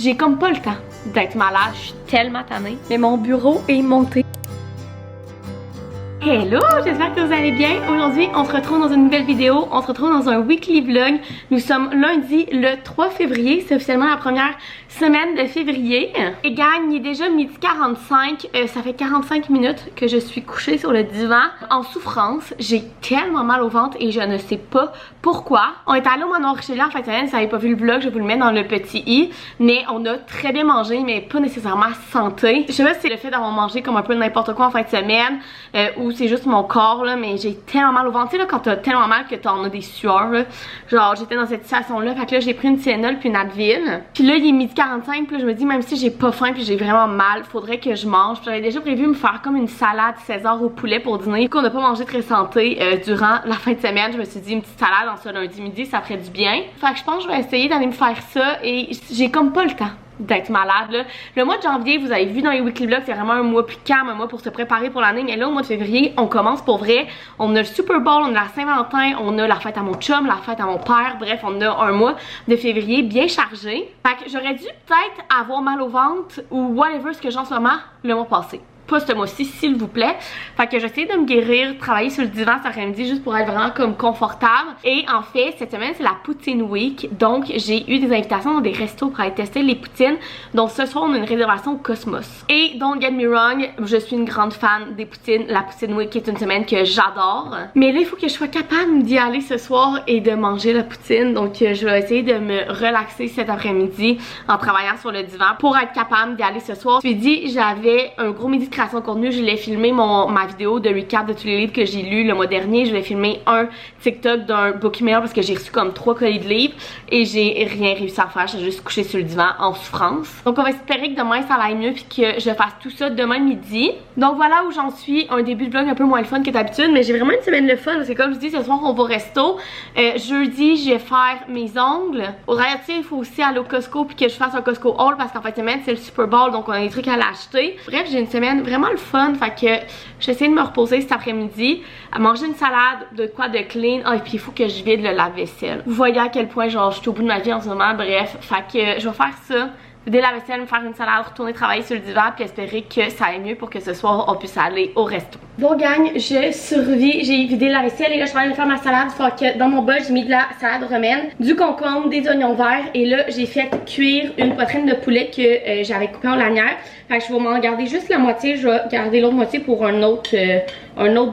J'ai comme pas le temps d'être malade, je suis tellement tannée. Mais mon bureau est monté. Hello, j'espère que vous allez bien. Aujourd'hui, on se retrouve dans une nouvelle vidéo. On se retrouve dans un weekly vlog. Nous sommes lundi le 3 février. C'est officiellement la première semaine de février. Et gang, il est déjà 12h45. Ça fait 45 minutes que je suis couchée sur le divan en souffrance. J'ai tellement mal au ventre et je ne sais pas pourquoi. On est allé au Manoir Richelieu en fin de semaine. Si vous n'avez pas vu le vlog, je vais vous le mettre dans le petit i. Mais on a très bien mangé, mais pas nécessairement santé. Je sais pas si c'est le fait d'avoir mangé comme un peu n'importe quoi en fin de semaine ou c'est juste mon corps là, mais j'ai tellement mal au ventre. Tu sais là, quand t'as tellement mal que t'en as des sueurs là. Genre j'étais dans cette situation là, fait que là j'ai pris une Tylenol puis une Advil. Puis là il est 12h45, puis là je me dis même si j'ai pas faim puis j'ai vraiment mal, faudrait que je mange. Puis j'avais déjà prévu me faire comme une salade César au poulet pour dîner. Qu'on n'a pas mangé très santé durant la fin de semaine, je me suis dit une petite salade en ce lundi midi, ça ferait du bien. Fait que je pense que je vais essayer d'aller me faire ça et j'ai comme pas le temps d'être malade là. Le mois de janvier, vous avez vu dans les weekly vlogs, c'est vraiment un mois plus calme, un mois pour se préparer pour l'année. Mais là, au mois de février, on commence pour vrai. On a le Super Bowl, on a la Saint-Valentin, on a la fête à mon chum, la fête à mon père. Bref, on a un mois de février bien chargé. Fait que j'aurais dû peut-être avoir mal au ventre ou whatever ce que j'ai en ce moment le mois passé. Pas ce mois-ci, s'il vous plaît. Fait que j'essaie de me guérir, travailler sur le divan cet après-midi juste pour être vraiment comme confortable. Et en fait, cette semaine, c'est la Poutine Week. Donc, j'ai eu des invitations dans des restos pour aller tester les poutines. Donc, ce soir, on a une réservation au Cosmos. Et don't get me wrong, je suis une grande fan des poutines. La Poutine Week est une semaine que j'adore. Mais là, il faut que je sois capable d'y aller ce soir et de manger la poutine. Donc, je vais essayer de me relaxer cet après-midi en travaillant sur le divan pour être capable d'y aller ce soir. Je me suis dit, j'avais un gros midi de création de contenu, je l'ai filmé ma vidéo de recap de tous les livres que j'ai lus le mois dernier. Je l'ai filmé un TikTok d'un book email parce que j'ai reçu comme 3 colis de livres et j'ai rien réussi à faire. J'ai juste couché sur le divan en souffrance. Donc on va espérer que demain ça aille mieux puis que je fasse tout ça demain midi. Donc voilà où j'en suis. Un début de vlog un peu moins le fun que d'habitude, mais j'ai vraiment une semaine de fun parce que comme je dis, ce soir on va au resto. Jeudi je vais faire mes ongles. Au réalité il faut aussi aller au Costco puis que je fasse un Costco haul parce qu'en fait semaine c'est le Super Bowl donc on a des trucs à l'acheter. Bref, j'ai une semaine vraiment le fun, fait que j'essaie de me reposer cet après-midi, à manger une salade de quoi de clean. Ah, et puis il faut que je vide le lave-vaisselle. Vous voyez à quel point genre je suis au bout de ma vie en ce moment. Bref, fait que je vais faire ça, vider la vaisselle, me faire une salade, retourner travailler sur le divan puis espérer que ça aille mieux pour que ce soir on puisse aller au resto. Bon gang, je survis, j'ai vidé la vaisselle et là je vais aller faire ma salade. Fait que dans mon bol j'ai mis de la salade romaine, du concombre, des oignons verts et là j'ai fait cuire une poitrine de poulet que j'avais coupée en lanière. Fait que je vais m'en garder juste la moitié, je vais garder l'autre moitié pour un autre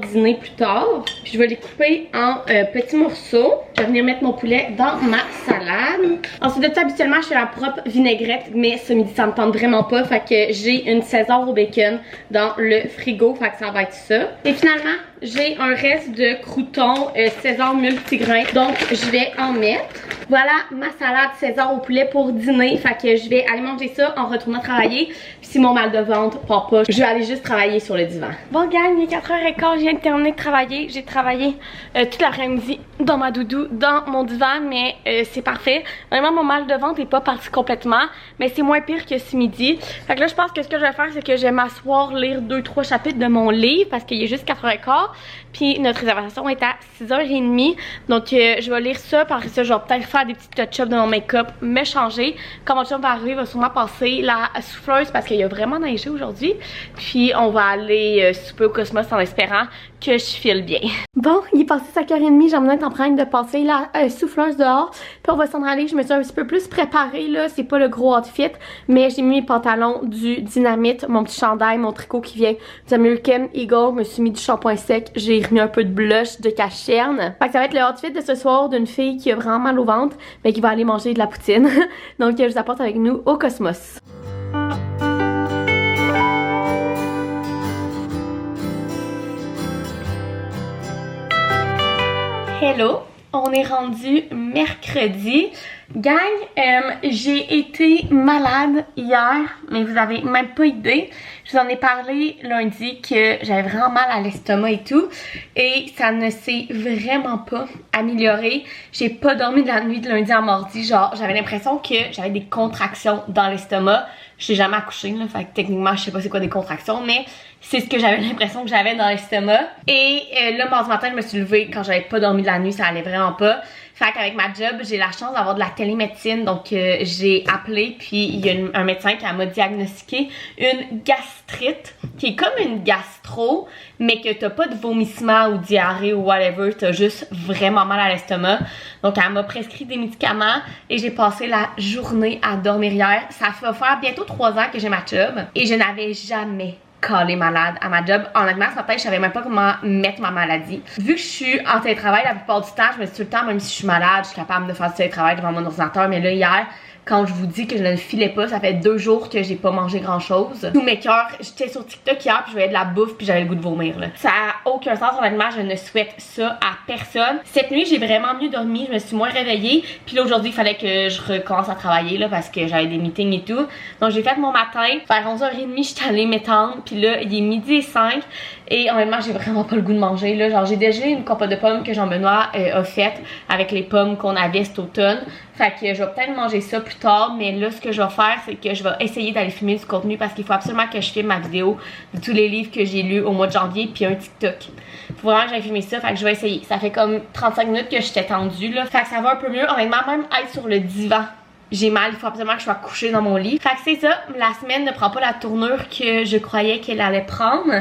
dîner plus tard. Puis je vais les couper en petits morceaux. Je vais venir mettre mon poulet dans ma salade. Ensuite de ça, habituellement je fais la propre vinaigrette, mais ce midi ça me tente vraiment pas. Fait que j'ai une César au bacon dans le frigo, fait que ça va être ça. Et finalement, j'ai un reste de croûtons César multigrain, donc je vais en mettre. Voilà ma salade César au poulet pour dîner, fait que je vais aller manger ça en retournant travailler. Puis si mon mal de ventre part pas, je vais aller juste travailler sur le divan. Bon gang, il est 4h15, je viens de terminer de travailler. J'ai travaillé toute l'après-midi dans ma doudou, dans mon divan, mais c'est parfait. Vraiment mon mal de ventre est pas parti complètement, mais c'est moins pire que ce midi. Fait que là je pense que ce que je vais faire c'est que je vais m'asseoir, lire 2-3 chapitres de mon livre parce qu'il est juste 4h15. Puis notre réservation est à 6h30. Donc je vais lire ça, par ça je vais peut-être faire des petits touch-ups de mon make-up, me changer. Quand mon chum va arriver, il va sûrement passer la souffleuse parce qu'il y a vraiment neigé aujourd'hui. Puis on va aller souper au Cosmos en espérant que je file bien. Bon, il est passé 5h30, j'ai besoin d'être en train de passer la souffleuse dehors. Puis on va s'en aller, je me suis un petit peu plus préparée là, c'est pas le gros outfit, mais j'ai mis mes pantalons du Dynamite, mon petit chandail, mon tricot qui vient du American Eagle, je me suis mis du shampoing sec, j'ai remis un peu de blush de cacherne. Fait que ça va être le outfit de ce soir d'une fille qui a vraiment mal au ventre, mais qui va aller manger de la poutine. Donc je vous apporte avec nous au Cosmos. Hello, on est rendu mercredi. Gang, j'ai été malade hier, mais vous avez même pas idée. Je vous en ai parlé lundi que j'avais vraiment mal à l'estomac et tout. Et ça ne s'est vraiment pas amélioré. J'ai pas dormi de la nuit de lundi à mardi. Genre, j'avais l'impression que j'avais des contractions dans l'estomac. Je n'ai jamais accouché, là, fait que techniquement, je sais pas c'est quoi des contractions, mais c'est ce que j'avais l'impression que j'avais dans l'estomac. Et là, mardi matin, je me suis levée quand j'avais pas dormi de la nuit, ça allait vraiment pas. Fait qu'avec ma job, j'ai la chance d'avoir de la télémédecine. Donc, j'ai appelé, puis il y a un médecin qui m'a diagnostiqué une gastrite, qui est comme une gastro, mais que t'as pas de vomissement ou diarrhée ou whatever, t'as juste vraiment mal à l'estomac. Donc, elle m'a prescrit des médicaments et j'ai passé la journée à dormir hier. Ça va faire bientôt 3 ans que j'ai ma job et je n'avais jamais calé malade à ma job. Honnêtement, ce matin, je savais même pas comment mettre ma maladie. Vu que je suis en télétravail la plupart du temps, je me dis tout le temps, même si je suis malade, je suis capable de faire du télétravail devant mon ordinateur. Mais là, hier, quand je vous dis que je ne filais pas, ça fait 2 jours que j'ai pas mangé grand chose. Tous mes cœurs, j'étais sur TikTok hier puis je voyais de la bouffe puis j'avais le goût de vomir là. Ça a aucun sens, honnêtement, je ne souhaite ça à personne. Cette nuit, j'ai vraiment mieux dormi, je me suis moins réveillée. Puis là, aujourd'hui, il fallait que je recommence à travailler là parce que j'avais des meetings et tout. Donc j'ai fait mon matin, vers 11h30, j'étais allée m'étendre. Puis là, il est 12h05 et honnêtement, j'ai vraiment pas le goût de manger là. Genre, j'ai déjà une compote de pommes que Jean-Benoît a faite avec les pommes qu'on avait cet automne. Fait que je vais peut-être manger ça plus tard, mais là ce que je vais faire c'est que je vais essayer d'aller filmer du contenu parce qu'il faut absolument que je filme ma vidéo de tous les livres que j'ai lus au mois de janvier puis un TikTok. Faut vraiment que j'aille filmer ça, fait que je vais essayer. Ça fait comme 35 minutes que j'étais tendue là, fait que ça va un peu mieux. Honnêtement, même être sur le divan, j'ai mal, il faut absolument que je sois couchée dans mon lit. Fait que c'est ça, la semaine ne prend pas la tournure que je croyais qu'elle allait prendre,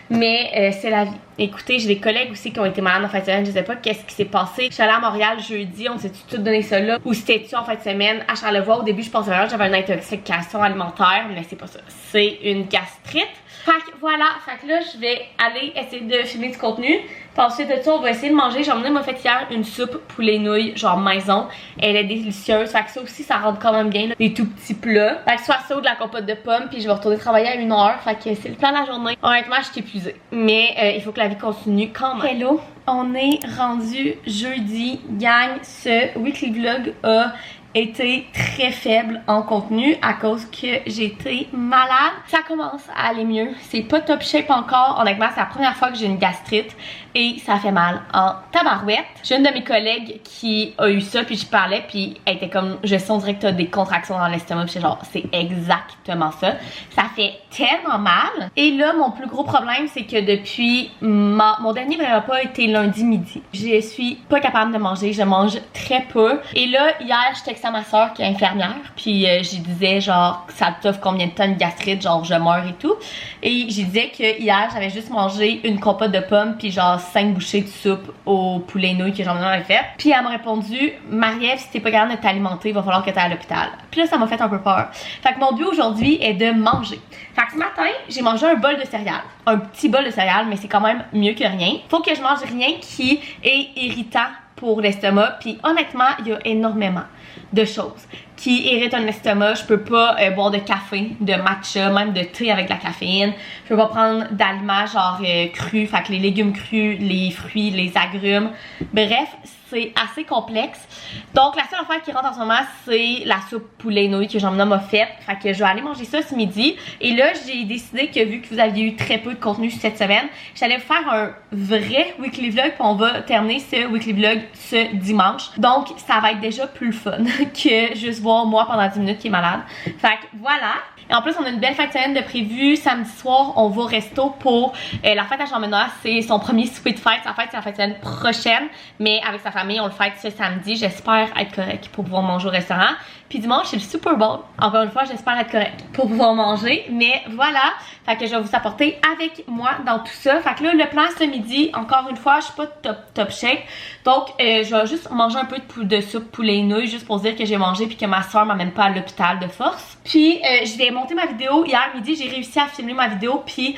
mais c'est la vie. Écoutez, j'ai des collègues aussi qui ont été malades en fin de semaine, je sais pas qu'est-ce qui s'est passé. Je suis allée à Montréal jeudi, on s'est tout donné ça là. Ou c'était-tu en fin de semaine à Charlevoix? Au début, je pensais vraiment que j'avais une intoxication alimentaire, mais c'est pas ça. C'est une gastrite. Fait que voilà, fait que là, je vais aller essayer de filmer du contenu. Puis ensuite de ça, on va essayer de manger. J'ai m'a fait hier une soupe poulet nouilles, genre maison. Elle est délicieuse. Fait que ça aussi, ça rentre quand même bien, là. Des tout petits plats. Fait que soit ça ou de la compote de pommes. Puis je vais retourner travailler à 1h. Fait que c'est le plan de la journée. Honnêtement, je suis épuisée. Mais il faut que la vie continue quand même. Hello, on est rendu jeudi. Gang, ce weekly vlog a été très faible en contenu à cause que j'étais malade. Ça commence à aller mieux. C'est pas top shape encore. Honnêtement, c'est la première fois que j'ai une gastrite et ça fait mal en tabarouette. J'ai une de mes collègues qui a eu ça puis je parlais puis elle était comme, je sens direct que t'as des contractions dans l'estomac puis genre, c'est exactement ça. Ça fait tellement mal. Et là, mon plus gros problème, c'est que depuis mon dernier vrai repas a été lundi midi. Je suis pas capable de manger. Je mange très peu. Et là, hier, j'étais à ma soeur qui est infirmière puis j'y disais genre ça t'offre combien de temps une gastrite, genre je meurs et tout, et j'y disais que hier j'avais juste mangé une compote de pommes puis genre 5 bouchées de soupe au poulet nouilles que Jean-Benoît avait fait, puis elle m'a répondu Marie-Ève, si t'es pas capable de t'alimenter il va falloir que t'ailles à l'hôpital. Puis là ça m'a fait un peu peur. Fait que mon but aujourd'hui est de manger. Fait que ce matin j'ai mangé un bol de céréales, un petit bol de céréales, mais c'est quand même mieux que rien. Faut que je mange rien qui est irritant pour l'estomac, puis honnêtement il y a énormément de choses qui irritent un estomac. Je peux pas boire de café, de matcha, même de thé avec de la caféine. Je peux pas prendre d'aliments genre crus, fait que les légumes crus, les fruits, les agrumes. Bref, c'est assez complexe. Donc la seule affaire qui rentre en ce moment, c'est la soupe poulet nouilles que Jean-Benoît m'a faite. Fait que je vais aller manger ça ce midi. Et là, j'ai décidé que vu que vous aviez eu très peu de contenu cette semaine, j'allais vous faire un vrai weekly vlog. Puis on va terminer ce weekly vlog ce dimanche. Donc ça va être déjà plus le fun que juste voir moi pendant 10 minutes qui est malade. Fait que voilà. Et en plus, on a une belle fête de semaine de prévu. Samedi soir, on va au resto pour la fête à Jean-Benoît. C'est son premier souper de fête. Sa fête, c'est la fête de semaine prochaine. Mais avec sa famille, on le fête ce samedi. J'espère être correct pour pouvoir manger au restaurant. Puis dimanche, c'est le Super Bowl. Encore une fois, j'espère être correct pour pouvoir manger. Mais voilà. Fait que je vais vous apporter avec moi dans tout ça. Fait que là, le plan ce midi, encore une fois, je suis pas top shape. Donc, je vais juste manger un peu de soupe poulet nouilles juste pour dire que j'ai mangé puis que ma soeur m'amène pas à l'hôpital de force. Puis, je vais monter ma vidéo. Hier midi, j'ai réussi à filmer ma vidéo puis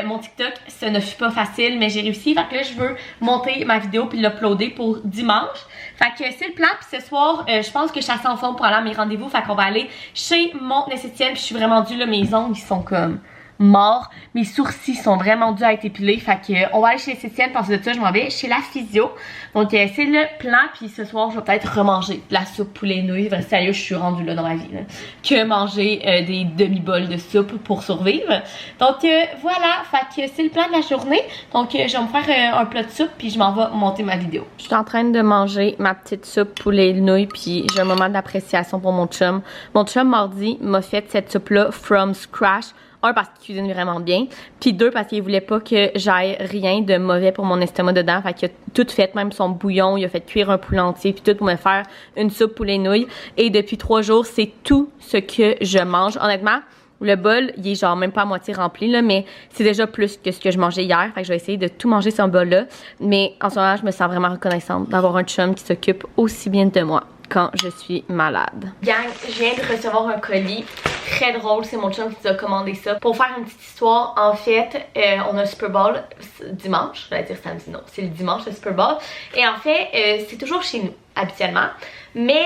mon TikTok, ça ne fut pas facile, mais j'ai réussi. Fait que là, je veux monter ma vidéo puis l'uploader pour dimanche. Fait que c'est le plan. Puis ce soir, je pense que je suis assez en forme pour aller à mes rendez-vous. Fait qu'on va aller chez mon esthéticienne. Puis je suis vraiment due là, mes ongles, ils sont comme morts. Mes sourcils sont vraiment durs à être épilés. Fait que on va aller chez l'esthéticienne. Puis ensuite de ça, je m'en vais chez la physio. Donc c'est le plan. Puis ce soir, je vais peut-être remanger de la soupe poulet nouilles. Sérieux, je suis rendue là dans ma vie. Là. Que manger des demi-bols de soupe pour survivre. Donc voilà. Fait que c'est le plan de la journée. Donc je vais me faire un plat de soupe. Puis je m'en vais monter ma vidéo. Je suis en train de manger ma petite soupe poulet nouilles. Puis j'ai un moment d'appréciation pour mon chum. Mon chum mardi m'a fait cette soupe-là from scratch Un, parce qu'il cuisine vraiment bien, puis deux, parce qu'il voulait pas que j'aille rien de mauvais pour mon estomac dedans. Fait qu'il a tout fait, même son bouillon, il a fait cuire un poulet entier, puis tout pour me faire une soupe poulet nouilles. Et depuis 3 jours, c'est tout ce que je mange. Honnêtement, le bol, il est genre même pas à moitié rempli, là, mais c'est déjà plus que ce que je mangeais hier. Fait que je vais essayer de tout manger ce bol-là. Mais en ce moment, je me sens vraiment reconnaissante d'avoir un chum qui s'occupe aussi bien de moi quand je suis malade. Gang, je viens de recevoir un colis très drôle, c'est mon chum qui nous a commandé ça. Pour faire une petite histoire, en fait, on a un Super Bowl dimanche, je vais dire samedi, non, c'est le dimanche le Super Bowl. Et en fait, c'est toujours chez nous, habituellement. Mais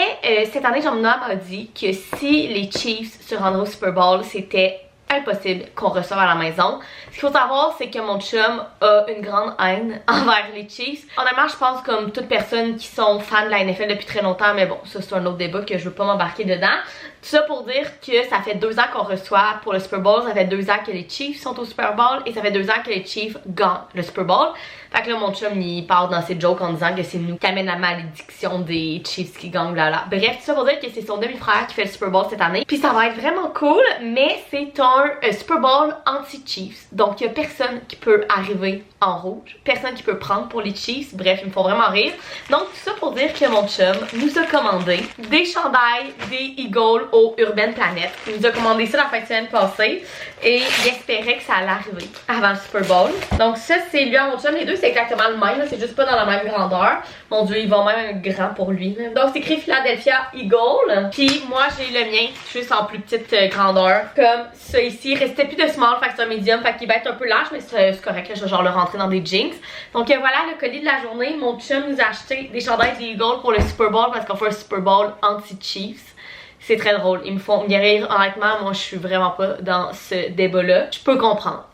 cette année, Jean-Benoît m'a dit que si les Chiefs se rendraient au Super Bowl, c'était impossible qu'on reçoive à la maison. Ce qu'il faut savoir, c'est que mon chum a une grande haine envers les Chiefs. Honnêtement, je pense comme toute personne qui sont fans de la NFL depuis très longtemps, mais bon, ça c'est un autre débat que je veux pas m'embarquer dedans. Tout ça pour dire que ça fait 2 ans qu'on reçoit pour le Super Bowl, ça fait 2 ans que les Chiefs sont au Super Bowl et ça fait 2 ans que les Chiefs gagnent le Super Bowl. Fait que là, mon chum, il part dans ses jokes en disant que c'est nous qui amène la malédiction des Chiefs qui gagnent, là. Bref, tout ça pour dire que c'est son demi-frère qui fait le Super Bowl cette année. Puis ça va être vraiment cool, mais c'est un Super Bowl anti-Chiefs. Donc, il y a personne qui peut arriver en rouge, personne qui peut prendre pour les Chiefs. Bref, ils me font vraiment rire. Donc, tout ça pour dire que mon chum nous a commandé des chandails des Eagles au Urban Planet. Il nous a commandé ça la fin de semaine passée et il espérait que ça allait arriver avant le Super Bowl. Donc, ça, c'est lui à mon chum. Les deux, c'est exactement le même, c'est juste pas dans la même grandeur. Mon Dieu, ils vont même grand pour lui. Donc c'est écrit Philadelphia Eagle. Puis moi j'ai le mien, juste en plus petite grandeur. Comme ça ici, il restait plus de small, fait que c'est un medium, fait qu'il va être un peu large, mais c'est correct, là, je vais genre le rentrer dans des jeans. Donc voilà le colis de la journée. Mon chum nous a acheté des chandails des Eagles pour le Super Bowl parce qu'on fait un Super Bowl anti-Chiefs. C'est très drôle, ils me font bien rire. Honnêtement, moi je suis vraiment pas dans ce débat-là. Je peux comprendre.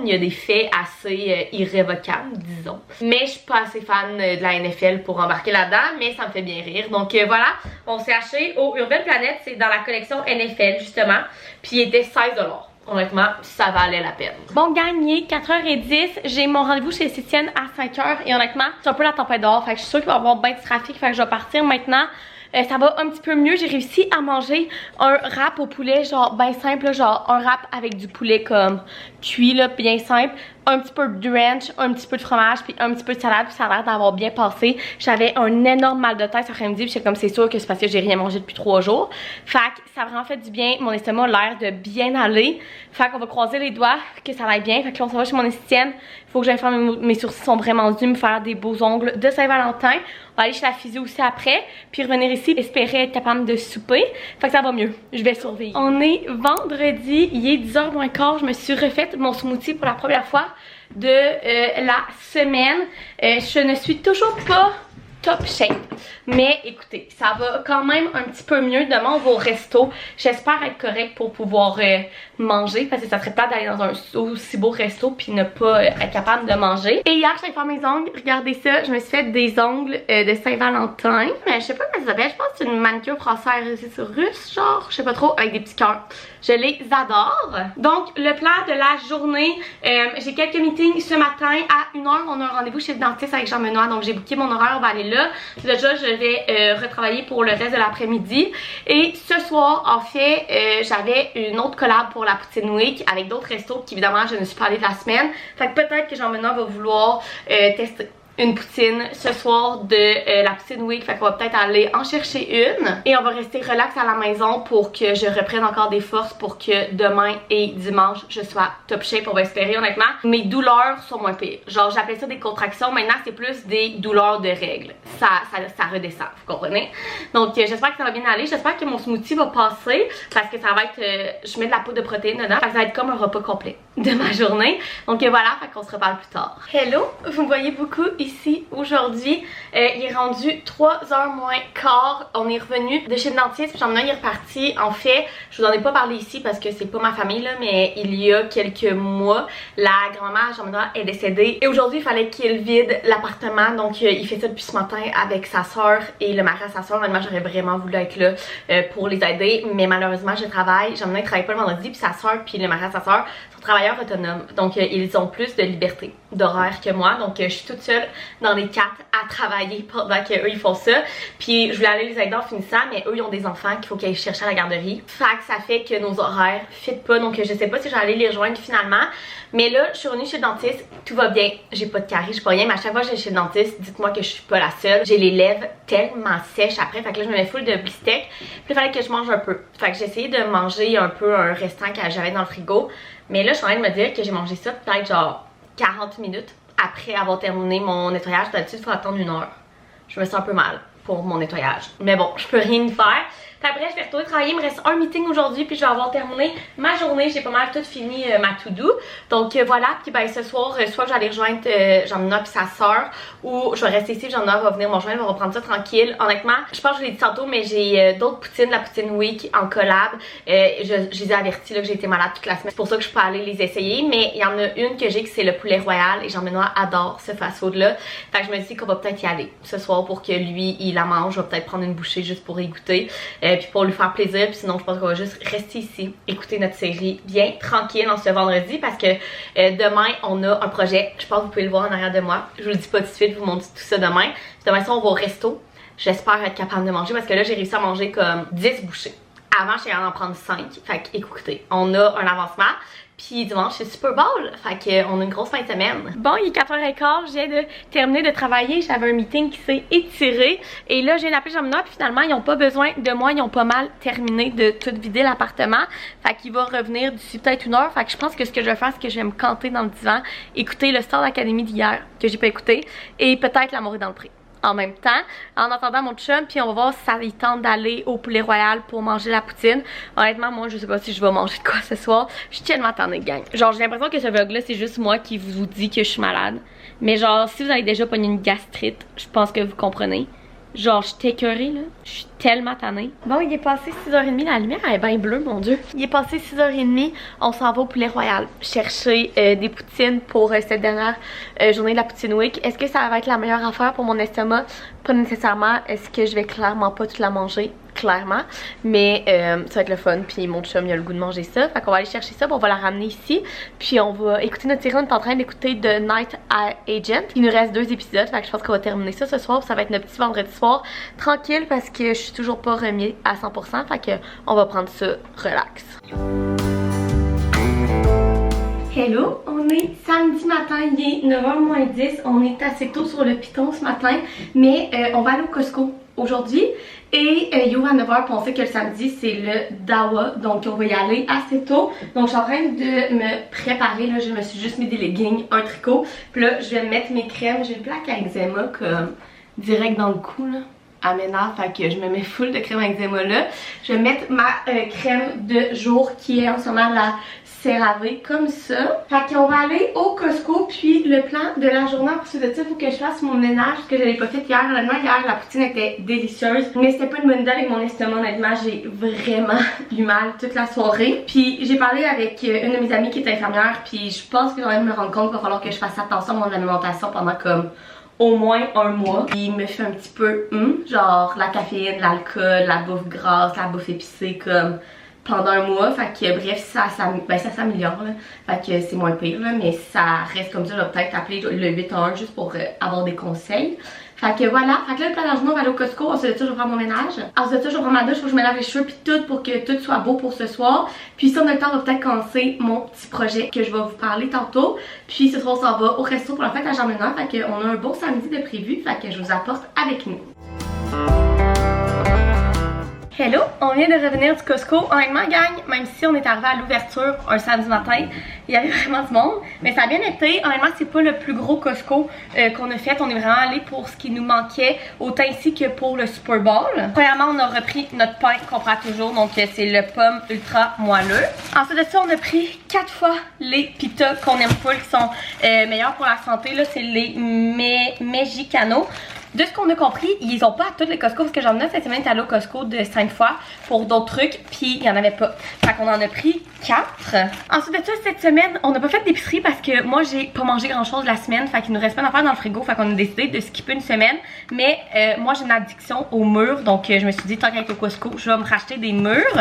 Il y a des faits assez irrévocables, disons. Mais je suis pas assez fan de la NFL pour embarquer là-dedans, mais ça me fait bien rire. Donc voilà, on s'est acheté au Urban Planet, c'est dans la collection NFL justement, puis il était 16$. Honnêtement, ça valait la peine. Bon, gagné, 4h10, j'ai mon rendez-vous chez Cétienne à 5h et honnêtement, c'est un peu la tempête dehors, fait que je suis sûre qu'il va y avoir bien de trafic, fait que je vais partir maintenant. Ça va un petit peu mieux, j'ai réussi à manger un wrap au poulet genre bien simple, genre un wrap avec du poulet comme cuit là, bien simple, un petit peu de ranch, un petit peu de fromage puis un petit peu de salade, puis ça a l'air d'avoir bien passé. J'avais un énorme mal de tête cet après-midi, puis j'étais comme c'est sûr que c'est parce que j'ai rien mangé depuis 3 jours. Fait que ça a vraiment fait du bien, mon estomac a l'air de bien aller. Fait qu'on va croiser les doigts que ça aille bien. Fait que là on s'en va chez mon esthéticienne. Faut que j'aille faire mes sourcils sont vraiment durs, me faire des beaux ongles de Saint-Valentin. On va aller chez la physio aussi après, puis revenir ici, espérer être capable de souper. Fait que ça va mieux, je vais surveiller. On est vendredi, il est 10h moins quart, je me suis refaite mon smoothie pour la première fois de la semaine. Je ne suis toujours pas top shape, mais écoutez, ça va quand même un petit peu mieux. Demain on va au resto, j'espère être correcte pour pouvoir manger, parce que ça serait plate d'aller dans un aussi beau resto puis ne pas être capable de manger. Et hier j'allais faire mes ongles, regardez ça, je me suis fait des ongles de Saint-Valentin, mais je sais pas comment ça s'appelle, je pense que c'est une manicure française, c'est russe genre, je sais pas trop, avec des petits cœurs. Je les adore. Donc le plan de la journée, j'ai quelques meetings ce matin à 1h, on a un rendez-vous chez le dentiste avec Jean-Benoît, donc j'ai booké mon horaire, on va aller là. Déjà je vais retravailler pour le reste de l'après-midi. Et ce soir en fait j'avais une autre collab pour la Poutine Week avec d'autres restos qui évidemment je ne suis pas allée de la semaine. Fait que peut-être que Jean-Benoît va vouloir tester une poutine ce soir de la Poutine Week, fait qu'on va peut-être aller en chercher une et on va rester relax à la maison pour que je reprenne encore des forces pour que demain et dimanche je sois top shape. On va espérer. Honnêtement mes douleurs sont moins pires, genre j'appelais ça des contractions, maintenant c'est plus des douleurs de règles, ça redescend, vous comprenez. Donc j'espère que ça va bien aller, j'espère que mon smoothie va passer parce que ça va être je mets de la poudre de protéines dedans, fait que ça va être comme un repas complet de ma journée. Donc voilà, fait qu'on se reparle plus tard. Hello, vous me voyez beaucoup ici aujourd'hui. Il est rendu 3h moins quart. On est revenu de chez le dentiste, puis Jean-Benoît il est reparti. En fait, je vous en ai pas parlé ici parce que c'est pas ma famille là, mais il y a quelques mois, la grand-mère Jean-Benoît est décédée et aujourd'hui il fallait qu'il vide l'appartement. Donc il fait ça depuis ce matin avec sa soeur et le mari à sa soeur. Maintenant j'aurais vraiment voulu être là pour les aider, mais malheureusement je travaille. Jean-Benoît il travaille pas le vendredi, puis sa soeur puis le mari à sa soeur sont travailleurs autonomes. Donc ils ont plus de liberté d'horaire que moi. Donc je suis toute seule dans les 4 à travailler pendant qu'eux ils font ça. Puis je voulais aller les aider en finissant, mais eux ils ont des enfants qu'il faut qu'ils aillent chercher à la garderie. Fait que ça fait que nos horaires fit pas, donc je sais pas si je vais aller les rejoindre finalement. Mais là, je suis revenue chez le dentiste, tout va bien, j'ai pas de caries, j'ai pas rien, mais à chaque fois que je vais chez le dentiste, dites-moi que je suis pas la seule. J'ai les lèvres tellement sèches après, fait que là je me mets full de bistec, puis il fallait que je mange un peu. Fait que j'ai essayé de manger un peu un restant que j'avais dans le frigo, mais là je suis en train de me dire que j'ai mangé ça peut-être genre 40 minutes après avoir terminé mon nettoyage. D'habitude il faut attendre 1 heure. Je me sens un peu mal pour mon nettoyage, mais bon, je peux rien y faire. Après, je vais retourner travailler. Il me reste un meeting aujourd'hui, puis je vais avoir terminé ma journée. J'ai pas mal tout fini ma to-do. Donc voilà, puis ben ce soir, soit que j'allais rejoindre Jean-Nina puis sa soeur, ou je vais rester ici. Jean-Nina va venir me rejoindre, on va reprendre ça tranquille. Honnêtement, je pense que je vous l'ai dit tantôt, mais j'ai d'autres poutines, la Poutine Week en collab. Je les ai avertis là, que j'ai été malade toute la semaine. C'est pour ça que je peux aller les essayer. Mais il y en a une que j'ai qui c'est le poulet royal, et Jean-Benoît adore ce fast-food là. Fait que je me dis qu'on va peut-être y aller ce soir pour que lui il la mange. Je vais peut-être prendre une bouchée juste pour y goûter. Puis pour lui faire plaisir, puis sinon je pense qu'on va juste rester ici, écouter notre série bien tranquille en ce vendredi, parce que demain on a un projet, je pense que vous pouvez le voir en arrière de moi, je vous le dis pas tout de suite, je vous montre tout ça demain. Demain on va au resto, j'espère être capable de manger, parce que là j'ai réussi à manger comme 10 bouchées. Avant j'étais en prendre 5, fait que écoutez, on a un avancement. Puis dimanche c'est Super Bowl, fait qu'on a une grosse fin de semaine. Bon, il est 4h15, je viens de terminer de travailler, j'avais un meeting qui s'est étiré. Et là, j'ai appelé Jean-Benoît, puis finalement, ils n'ont pas besoin de moi, ils ont pas mal terminé de tout vider l'appartement. Fait qu'il va revenir d'ici peut-être 1 heure, fait que je pense que ce que je vais faire, c'est que je vais me canter dans le divan, écouter le Star d'Académie d'hier, que j'ai pas écouté, et peut-être L'amour est dans le pré. En même temps, en attendant mon chum, puis on va voir si ça lui tente d'aller au poulet royal pour manger la poutine. Honnêtement, moi je sais pas si je vais manger de quoi ce soir. Je suis tellement tannée, gang. Genre j'ai l'impression que ce vlog là c'est juste moi qui vous dit que je suis malade. Mais genre si vous avez déjà pogné une gastrite, je pense que vous comprenez. Genre je suis écœurée là, je suis tellement tannée. Bon, il est passé 6h30, la lumière elle est bien bleue, mon dieu. Il est passé 6h30, on s'en va au poulet royal chercher des poutines pour cette dernière journée de la Poutine Week. Est-ce que ça va être la meilleure affaire pour mon estomac? Pas nécessairement. Est-ce que je vais clairement pas toute la manger? Clairement, mais ça va être le fun, puis mon chum il a le goût de manger ça, fait qu'on va aller chercher ça, puis on va la ramener ici, puis on va écouter notre série. On est en train d'écouter The Night Agent, il nous reste 2 épisodes, fait que je pense qu'on va terminer ça ce soir, puis ça va être notre petit vendredi soir tranquille, parce que je suis toujours pas remis à 100%, fait que on va prendre ça relax. Hello, on est samedi matin, il est 9h moins 10, on est assez tôt sur le piton ce matin, mais on va aller au Costco aujourd'hui. Et il ouvre à 9h, puis on sait que le samedi c'est le Dawa, donc on va y aller assez tôt. Donc je suis en train de me préparer, là je me suis juste mis des leggings, un tricot. Puis là je vais mettre mes crèmes, j'ai une plaque à eczéma comme direct dans le cou là. À m'énerve, fait que je me mets full de crème à eczéma là. Je vais mettre ma crème de jour qui est en ce moment la CeraVe comme ça. Fait qu'on va aller au Costco, puis le plan de la journée pour ce de ça, il faut que je fasse mon ménage que je n'avais pas fait hier. Honnêtement, hier la poutine était délicieuse, mais c'était pas une bonne idée avec mon estomac. Honnêtement, j'ai vraiment eu mal toute la soirée. Puis j'ai parlé avec une de mes amies qui est infirmière, puis je pense que j'aurais me rendre compte qu'il va falloir que je fasse attention à mon alimentation pendant comme au moins 1 mois. Il me fait un petit peu genre la caféine, l'alcool, la bouffe grasse, la bouffe épicée comme pendant 1 mois. Fait que bref, ça s'améliore là. Fait que c'est moins pire là, mais ça reste comme ça. Je vais peut-être appeler le 811 juste pour avoir des conseils. Fait que voilà, fait que là le plan de la journée, on va aller au Costco, ensuite de ça je vais faire mon ménage. Ensuite de ça je vais prendre ma douche, faut que je me lave les cheveux puis tout pour que tout soit beau pour ce soir. Puis si on a le temps, on va peut-être commencer mon petit projet que je vais vous parler tantôt. Puis ce soir on s'en va au resto pour la fête à Jean-Benoît, fait qu'on a un beau samedi de prévu, fait que je vous apporte avec nous. Hello, on vient de revenir du Costco. Honnêtement, gang, même si on est arrivé à l'ouverture un samedi matin, il y avait vraiment du monde. Mais ça a bien été. Honnêtement, c'est pas le plus gros Costco qu'on a fait. On est vraiment allé pour ce qui nous manquait, autant ici que pour le Super Bowl. Premièrement, on a repris notre pain qu'on prend toujours, donc c'est le pomme ultra moelleux. Ensuite de ça, on a pris 4 fois les pita qu'on aime full, qui sont meilleurs pour la santé. Là, c'est les Mexicano. De ce qu'on a compris, ils ont pas à tous les Costco, parce que j'en ai cette semaine allé au Costco de 5 fois pour d'autres trucs, puis il y en avait pas. Fait qu'on en a pris 4. Ensuite de ça, cette semaine, on n'a pas fait d'épicerie parce que moi j'ai pas mangé grand chose la semaine, fait qu'il nous reste pas d'affaires dans le frigo, fait qu'on a décidé de skipper une semaine. Mais moi j'ai une addiction aux murs, donc je me suis dit tant qu'à être au Costco, je vais me racheter des murs.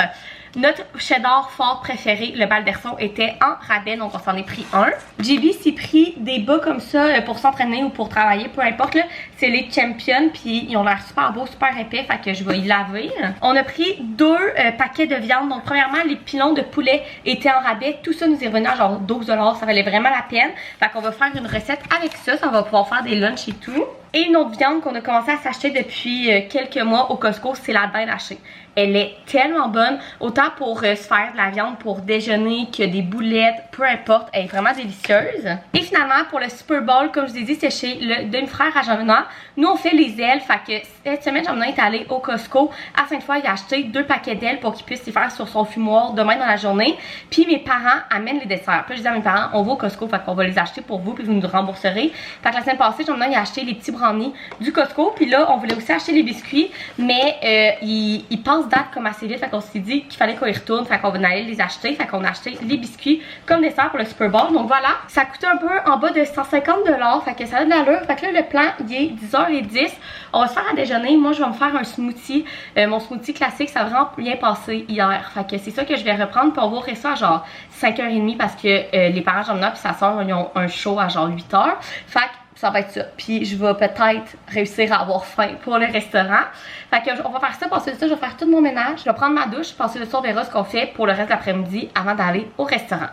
Notre cheddar fort préféré, le Balderson, était en rabais, donc on s'en est pris un. JB s'est pris des bas comme ça pour s'entraîner ou pour travailler, peu importe. C'est les Champion, puis ils ont l'air super beaux, super épais, fait que je vais y laver. On a pris 2 paquets de viande. Donc premièrement, les pilons de poulet étaient en rabais. Tout ça nous est revenu à genre 12 $. Ça valait vraiment la peine. Fait qu'on va faire une recette avec ça. Ça va pouvoir faire des lunchs et tout. Et une autre viande qu'on a commencé à s'acheter depuis quelques mois au Costco, c'est la dinde hachée. Elle est tellement bonne, autant pour se faire de la viande pour déjeuner que des boulettes, peu importe, elle est vraiment délicieuse. Et finalement, pour le Super Bowl, comme je vous ai dit, c'est chez le demi-frère à Jean-Benoît. Nous, on fait les ailes, fait que cette semaine, Jean-Benoît est allé au Costco à Sainte-Foy, il a acheté 2 paquets d'ailes pour qu'il puisse les faire sur son fumoir demain dans la journée. Puis mes parents amènent les desserts. Puis je dis à mes parents, on va au Costco, fait qu'on va les acheter pour vous, puis vous nous rembourserez. Fait que la semaine passée, Jean-Benoît il a acheté les petits brownies du Costco, puis là, on voulait aussi acheter les biscuits, mais il passe date comme assez vite, fait qu'on s'est dit qu'il fallait qu'on y retourne, fait qu'on va aller les acheter, fait qu'on a acheté les biscuits comme dessert pour le Super Bowl. Donc voilà, ça coûte un peu en bas de 150 $, fait que ça a de l'allure. Fait que là, le plan, il est 10h10. On va se faire à déjeuner. Moi, je vais me faire un smoothie. Mon smoothie classique, ça a vraiment bien passé hier. Fait que c'est ça que je vais reprendre, puis on va ouvrir ça à genre 5h30 parce que les parents Jean-Benoît puis sa soeur, ils ont un show à genre 8h. Fait que ça va être ça. Puis je vais peut-être réussir à avoir faim pour le restaurant. Fait que on va faire ça, passer de ça, je vais faire tout mon ménage. Je vais prendre ma douche, passer le soir, on verra ce qu'on fait pour le reste de l'après-midi avant d'aller au restaurant.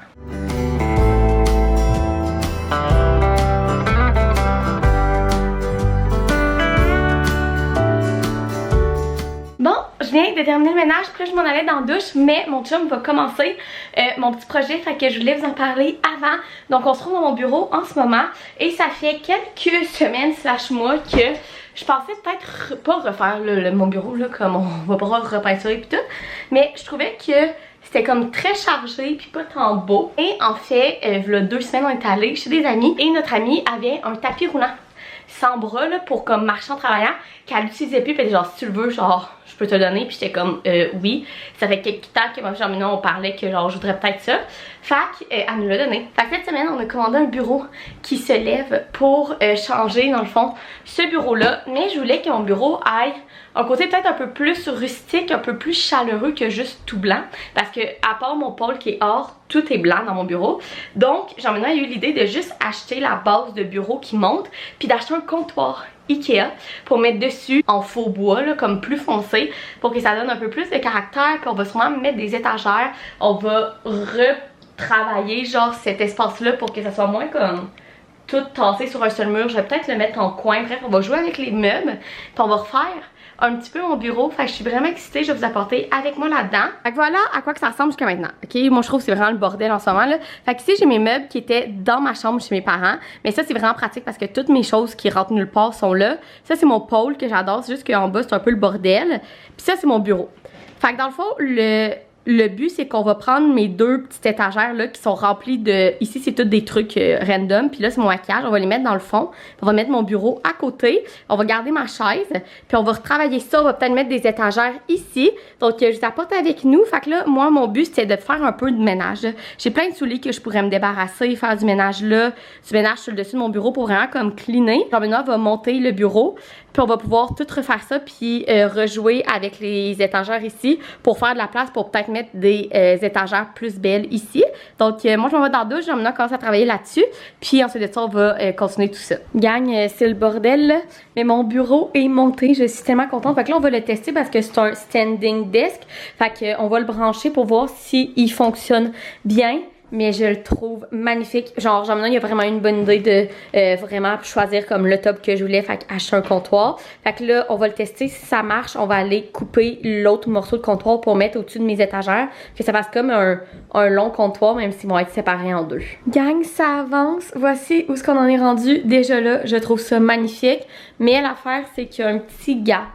Bon, je viens de terminer le ménage, après je m'en allais dans la douche, mais mon chum va commencer mon petit projet, fait que je voulais vous en parler avant. Donc on se trouve dans mon bureau en ce moment et ça fait quelques semaines / mois que je pensais peut-être pas refaire mon bureau là, comme on va pas repeinturer pis tout, mais je trouvais que c'était comme très chargé puis pas tant beau. Et en fait, il y a 2 semaines on est allé chez des amis et notre amie avait un tapis roulant sans bras là, pour comme marcher en travaillant, qu'elle utilisait plus, puis elle dit genre si tu le veux, genre je peux te le donner, puis j'étais comme oui. Ça fait quelques temps que moi et on parlait que genre je voudrais peut-être ça. Fait qu'elle nous l'a donné. Fait que cette semaine on a commandé un bureau qui se lève pour changer dans le fond ce bureau là, mais je voulais que mon bureau aille un côté peut-être un peu plus rustique, un peu plus chaleureux que juste tout blanc, parce que à part mon pôle qui est or, tout est blanc dans mon bureau. Donc Jean-Benoît a eu l'idée de juste acheter la base de bureau qui monte, puis d'acheter un comptoir Ikea pour mettre dessus en faux bois là, comme plus foncé, pour que ça donne un peu plus de caractère. Puis on va sûrement mettre des étagères, on va retravailler genre cet espace là pour que ça soit moins comme tout tassé sur un seul mur. Je vais peut-être le mettre en coin, bref on va jouer avec les meubles, puis on va refaire un petit peu mon bureau. Fait que je suis vraiment excitée, je vais vous apporter avec moi là-dedans. Fait que voilà à quoi que ça ressemble jusqu'à maintenant. Ok, moi je trouve que c'est vraiment le bordel en ce moment là. Fait que ici j'ai mes meubles qui étaient dans ma chambre chez mes parents, mais ça c'est vraiment pratique parce que toutes mes choses qui rentrent nulle part sont là. Ça c'est mon pôle que j'adore, c'est juste qu'en bas c'est un peu le bordel. Puis ça c'est mon bureau. Fait que dans le fond le but c'est qu'on va prendre mes 2 petites étagères là qui sont remplies de, ici c'est tous des trucs random, puis là c'est mon maquillage, on va les mettre dans le fond, on va mettre mon bureau à côté, on va garder ma chaise, puis on va retravailler ça, on va peut-être mettre des étagères ici, donc je les apporte avec nous. Fait que là moi mon but c'était de faire un peu de ménage. J'ai plein de souliers que je pourrais me débarrasser, faire du ménage là, du ménage sur le dessus de mon bureau pour vraiment comme cleaner. Jean-Benoît va monter le bureau, puis on va pouvoir tout refaire ça, puis rejouer avec les étagères ici pour faire de la place pour peut-être mettre des étagères plus belles ici. Donc moi je m'en vais dans la douche, Jean-Benoît commence à travailler là-dessus, puis ensuite de ça on va continuer tout ça. Gang, c'est le bordel là, mais mon bureau est monté, je suis tellement contente. Fait que là on va le tester parce que c'est un standing desk, fait que on va le brancher pour voir s'il fonctionne bien. Mais je le trouve magnifique. Genre, Jean-Benoît, il a vraiment une bonne idée de vraiment choisir comme le top que je voulais. Fait qu'acheter un comptoir. Fait que là, on va le tester. Si ça marche, on va aller couper l'autre morceau de comptoir pour mettre au-dessus de mes étagères. Que ça fasse comme un long comptoir, même s'ils vont être séparés en 2. Gang, ça avance. Voici où est-ce qu'on en est rendu. Déjà là, je trouve ça magnifique. Mais l'affaire, c'est qu'il y a un petit gap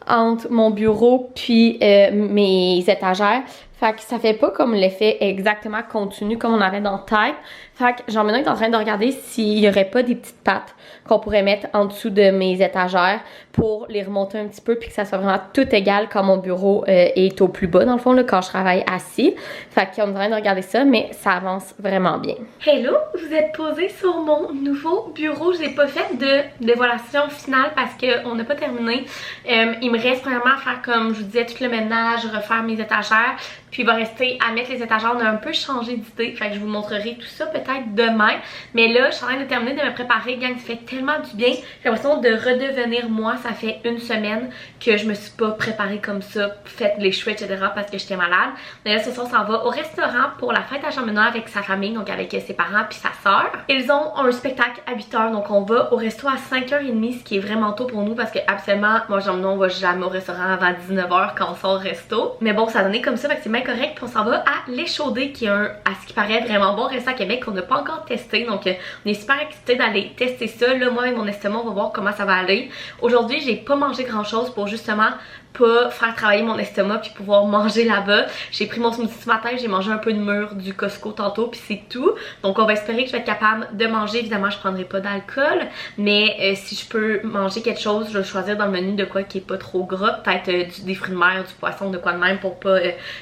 entre mon bureau puis mes étagères. Fait que ça fait pas comme l'effet exactement continu comme on avait dans la tête. Fait que Jean-Benoît est en train de regarder s'il y aurait pas des petites pattes qu'on pourrait mettre en dessous de mes étagères pour les remonter un petit peu puis que ça soit vraiment tout égal quand mon bureau est au plus bas dans le fond là, quand je travaille assis. Fait qu'on est en train de regarder ça, mais ça avance vraiment bien. Hello, vous êtes posé sur mon nouveau bureau. J'ai pas fait de dévoilation finale parce qu'on n'a pas terminé. Il me reste premièrement à faire comme je vous disais tout le ménage, refaire mes étagères. Puis il va rester à mettre les étagères. On a un peu changé d'idée. Fait que je vous montrerai tout ça peut-être demain. Mais là, je suis en train de terminer de me préparer. Gang, ça fait tellement du bien. J'ai l'impression de redevenir moi. Ça fait une semaine que je me suis pas préparée comme ça, fait les cheveux, etc. parce que j'étais malade. Mais là, ce soir, on s'en va au restaurant pour la fête à Jean-Benoît avec sa famille, donc avec ses parents puis sa soeur. Ils ont un spectacle à 8h. Donc on va au resto à 5h30, ce qui est vraiment tôt pour nous parce que absolument, moi Jean-Benoît, on va jamais au restaurant avant 19h quand on sort au resto. Mais bon, ça a donné comme ça, fait que c'est bien correct. Puis on s'en va à l'Échaudé qui est un, à ce qui paraît, vraiment bon resto à Québec qu'on n'a pas encore testé. Donc on est super excités d'aller tester ça. Là, moi et mon estomac, on va voir comment ça va aller. Aujourd'hui, j'ai pas mangé grand chose pour justement pas faire travailler mon estomac puis pouvoir manger là-bas. J'ai pris mon smoothie ce matin, j'ai mangé un peu de mûre du Costco tantôt puis c'est tout. Donc on va espérer que je vais être capable de manger. Évidemment, je prendrai pas d'alcool, mais si je peux manger quelque chose, je vais choisir dans le menu de quoi qui est pas trop gras. Peut-être des fruits de mer, du poisson, de quoi de même pour pas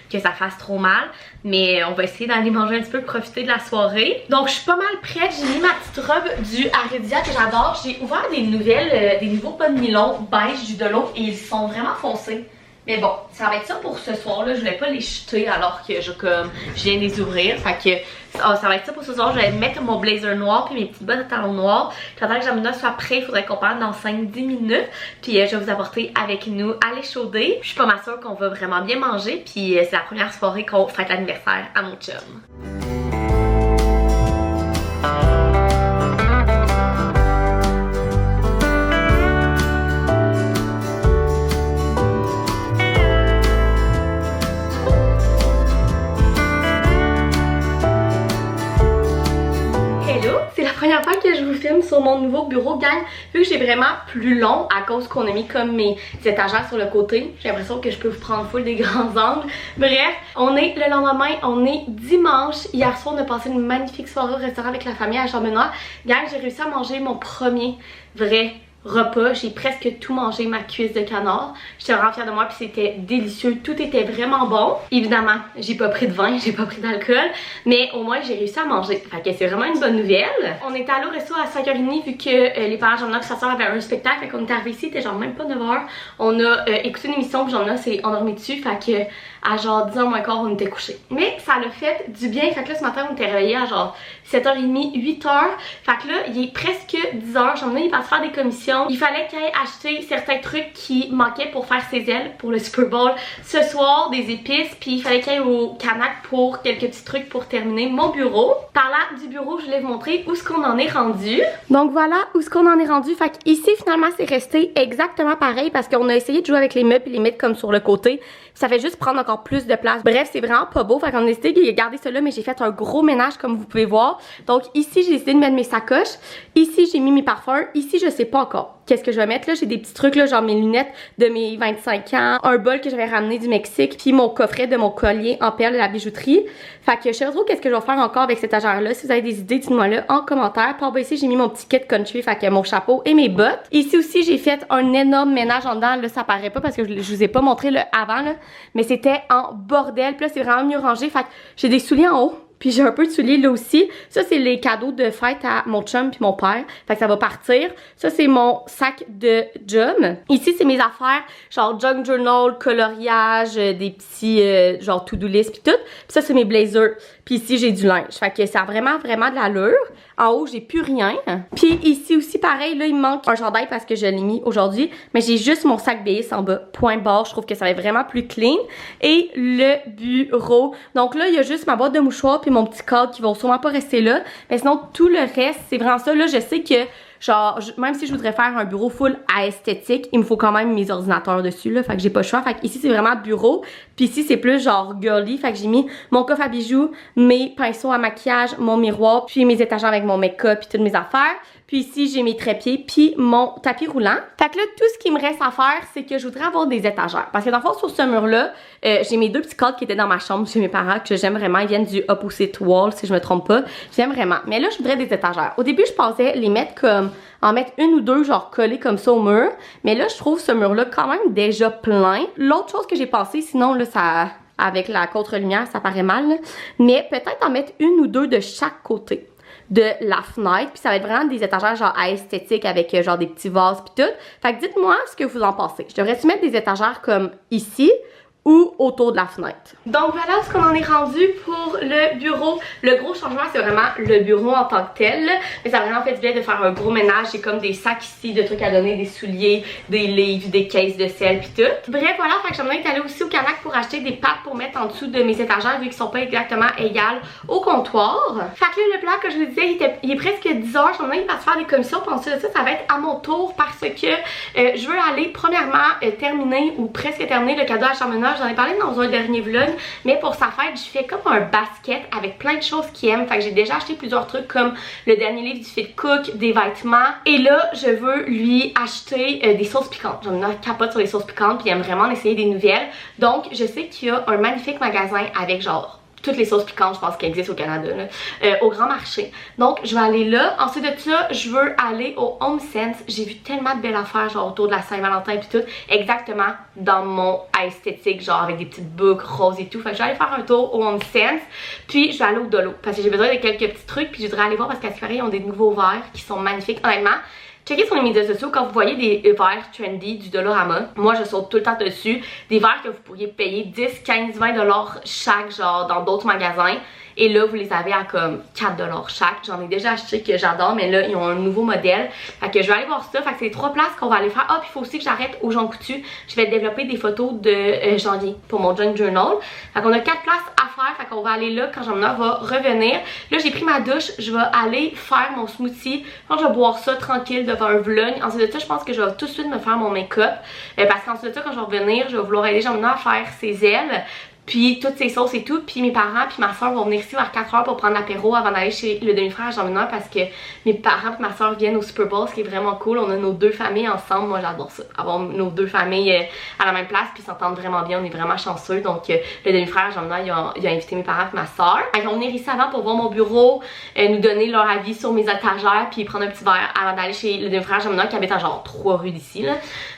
que ça fasse trop mal. Mais on va essayer d'aller manger un petit peu, profiter de la soirée. Donc je suis pas mal prête, j'ai mis ma petite robe du Aridia que j'adore. J'ai ouvert des nouveaux bas de nylon beige du Delo et ils sont vraiment foncés. Mais bon, ça va être ça pour ce soir là. Je voulais pas les jeter alors que je viens de les ouvrir. Fait que ça va être ça pour ce soir. Je vais mettre mon blazer noir puis mes petites bottes de talons noirs. J'attends que Jean-Benoît soit prêt. Il faudrait qu'on parte dans 5-10 minutes. Puis je vais vous apporter avec nous à l'Échaudé. Je suis pas mal sûre qu'on va vraiment bien manger. Puis c'est la première soirée qu'on fête l'anniversaire à mon chum. Première fois que je vous filme sur mon nouveau bureau, gang, vu que j'ai vraiment plus long à cause qu'on a mis comme mes étagères sur le côté, j'ai l'impression que je peux vous prendre full des grands angles. Bref, on est le lendemain, on est dimanche. Hier soir, on a passé une magnifique soirée au restaurant avec la famille à Jean-Benoît. Gang, j'ai réussi à manger mon premier vrai repas, j'ai presque tout mangé, ma cuisse de canard. J'étais vraiment fière de moi puis c'était délicieux, tout était vraiment bon. Évidemment, j'ai pas pris de vin, j'ai pas pris d'alcool, mais au moins j'ai réussi à manger. Fait que c'est vraiment une bonne nouvelle. On est allé au resto à 5h30 vu que les parents de Jean-Benoît et sa soeur avaient un spectacle, fait qu'on est arrivé ici, il était genre même pas 9h. On a écouté une émission puis Jean-Benoît s'est endormi dessus, fait que à genre 10h moins quart on était couchés. Mais ça l'a fait du bien, fait que là ce matin on était réveillés à genre 7h30, 8h. Fait que là il est presque 10h, Jean-Benoît il est parti faire des commissions. Il fallait qu'il aille acheter certains trucs qui manquaient pour faire ses ailes pour le Super Bowl ce soir, des épices, puis il fallait qu'il aille au Canac pour quelques petits trucs pour terminer mon bureau. Parlant du bureau, je voulais vous montrer où est-ce qu'on en est rendu. Donc voilà où est-ce qu'on en est rendu. Fait qu'ici finalement c'est resté exactement pareil parce qu'on a essayé de jouer avec les meubles et les mettre comme sur le côté. Ça fait juste prendre encore plus de place. Bref, c'est vraiment pas beau. Fait qu'on a décidé de garder ça là, mais j'ai fait un gros ménage comme vous pouvez voir. Donc ici, j'ai décidé de mettre mes sacoches. Ici, j'ai mis mes parfums. Ici, je sais pas encore qu'est-ce que je vais mettre là. J'ai des petits trucs là, genre mes lunettes de mes 25 ans, un bol que j'avais ramené du Mexique, puis mon coffret de mon collier en perles de la bijouterie. Fait que je sais pas trop qu'est-ce que je vais faire encore avec cet étagère là. Si vous avez des idées, dites-moi là en commentaire. Puis en bas ici, j'ai mis mon petit kit country, fait que mon chapeau et mes bottes. Ici aussi, j'ai fait un énorme ménage en dedans. Là, ça paraît pas parce que je vous ai pas montré le avant là, mais c'était en bordel. Puis là, c'est vraiment mieux rangé. Fait que j'ai des souliers en haut. Puis j'ai un peu de souliers là aussi. Ça, c'est les cadeaux de fête à mon chum puis mon père. Fait que ça va partir. Ça, c'est mon sac de Jum. Ici, c'est mes affaires, genre junk journal, coloriage, des petits genre to-do list puis tout. Puis ça, c'est mes blazers. Puis ici, j'ai du linge. Fait que ça a vraiment de l'allure. En haut, j'ai plus rien. Puis ici aussi, pareil, là, il me manque un chandail parce que je l'ai mis aujourd'hui. Mais j'ai juste mon sac BS en bas. Point barre. Je trouve que ça va être vraiment plus clean. Et le bureau. Donc là, il y a juste ma boîte de mouchoirs puis mon petit cadre qui vont sûrement pas rester là. Mais sinon, tout le reste, c'est vraiment ça. Là, je sais que genre, même si je voudrais faire un bureau full à esthétique, il me faut quand même mes ordinateurs dessus, là. Fait que j'ai pas le choix. Fait que ici, c'est vraiment bureau. Puis ici, c'est plus genre girly. Fait que j'ai mis mon coffre à bijoux, mes pinceaux à maquillage, mon miroir, puis mes étagères avec mon make-up, puis toutes mes affaires. Puis ici, j'ai mes trépieds, puis mon tapis roulant. Fait que là, tout ce qui me reste à faire, c'est que je voudrais avoir des étagères. Parce que dans le fond, sur ce mur-là, j'ai mes 2 petits cadres qui étaient dans ma chambre chez mes parents, que j'aime vraiment. Ils viennent du Opposite Wall, si je me trompe pas. J'aime vraiment. Mais là, je voudrais des étagères. Au début, je pensais les mettre comme, en mettre 1 ou 2, genre collés comme ça au mur. Mais là, je trouve ce mur-là quand même déjà plein. L'autre chose que j'ai pensé, sinon, là, ça... avec la contre-lumière, ça paraît mal, là. Mais peut-être en mettre 1 ou 2 de chaque côté de la fenêtre, puis ça va être vraiment des étagères genre à esthétique avec genre des petits vases puis tout. Fait que dites-moi ce que vous en pensez. Je devrais-tu mettre des étagères comme ici ou autour de la fenêtre? Donc voilà ce qu'on en est rendu pour le bureau. Le gros changement, c'est vraiment le bureau en tant que tel. Mais ça a vraiment fait du bien de faire un gros ménage. J'ai comme des sacs ici de trucs à donner, des souliers, des livres, des caisses de sel puis tout. Bref, voilà, fait que j'aimerais être allée aussi au Canac pour acheter des pattes pour mettre en dessous de mes étagères vu qu'ils sont pas exactement égales au comptoir. Fait que là, le plan que je vous disais, il est presque 10h. J'aimerais qu'il passe faire des commissions. Puis ensuite de ça, ça va être à mon tour parce que je veux aller premièrement terminer ou presque terminer le cadeau à Charmeneur. J'en ai parlé dans un dernier vlog, mais pour sa fête, je fais comme un basket avec plein de choses qu'il aime. Fait que j'ai déjà acheté plusieurs trucs comme le dernier livre du Fit Cook, des vêtements. Et là, je veux lui acheter des sauces piquantes. J'en ai capote sur les sauces piquantes, puis il aime vraiment essayer des nouvelles. Donc, je sais qu'il y a un magnifique magasin avec genre toutes les sauces piquantes, je pense, qui existent au Canada, là, au Grand Marché. Donc, je vais aller là. Ensuite de ça, je veux aller au Home Sense. J'ai vu tellement de belles affaires, genre autour de la Saint-Valentin puis tout, exactement dans mon esthétique, genre avec des petites boucles roses et tout. Fait que je vais aller faire un tour au Home Sense. Puis, je vais aller au Dolo, parce que j'ai besoin de quelques petits trucs. Puis, je voudrais aller voir parce qu'à ce qui paraît, ils ont des nouveaux verres qui sont magnifiques. Honnêtement, checkez sur les médias sociaux quand vous voyez des verres trendy du Dollarama. Moi, je saute tout le temps dessus. Des verres que vous pourriez payer 10, 15, 20 $ chaque, genre dans d'autres magasins. Et là, vous les avez à comme 4 $ chaque. J'en ai déjà acheté que j'adore, mais là, ils ont un nouveau modèle. Fait que je vais aller voir ça. Fait que c'est les 3 places qu'on va aller faire. Ah, puis il faut aussi que j'arrête au Jean Coutu. Je vais développer des photos de janvier pour mon Junk Journal. Fait qu'on a 4 places à faire. Fait qu'on va aller là quand Jean-Meneur va revenir. Là, j'ai pris ma douche. Je vais aller faire mon smoothie. Je vais boire ça tranquille devant un vlog. Ensuite de ça, je pense que je vais tout de suite me faire mon make-up. Parce qu'ensuite de ça, quand je vais revenir, je vais vouloir aider Jean-Meneur à faire ses ailes. Puis toutes ces sauces et tout, puis mes parents puis ma soeur vont venir ici vers 4h pour prendre l'apéro avant d'aller chez le demi-frère à Jean-Meneur parce que mes parents et ma soeur viennent au Super Bowl, ce qui est vraiment cool. On a nos 2 familles ensemble, moi j'adore ça, avoir nos 2 familles à la même place puis s'entendre vraiment bien, on est vraiment chanceux. Donc le demi-frère à Jean-Meneur, il a invité mes parents et ma soeur. Ils vont venir ici avant pour voir mon bureau, nous donner leur avis sur mes étagères puis prendre un petit verre avant d'aller chez le demi-frère à Jean-Meneur qui habite à genre 3 rues d'ici là.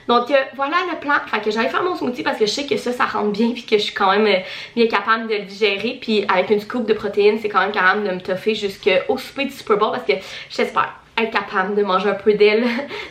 Donc voilà le plan. Fait que j'allais faire mon smoothie parce que je sais que ça rentre bien puis que je suis quand même bien capable de le digérer. Puis avec une scoop de protéines, c'est quand même capable de me toffer jusqu'au souper du Super Bowl parce que j'espère être capable de manger un peu d'ailes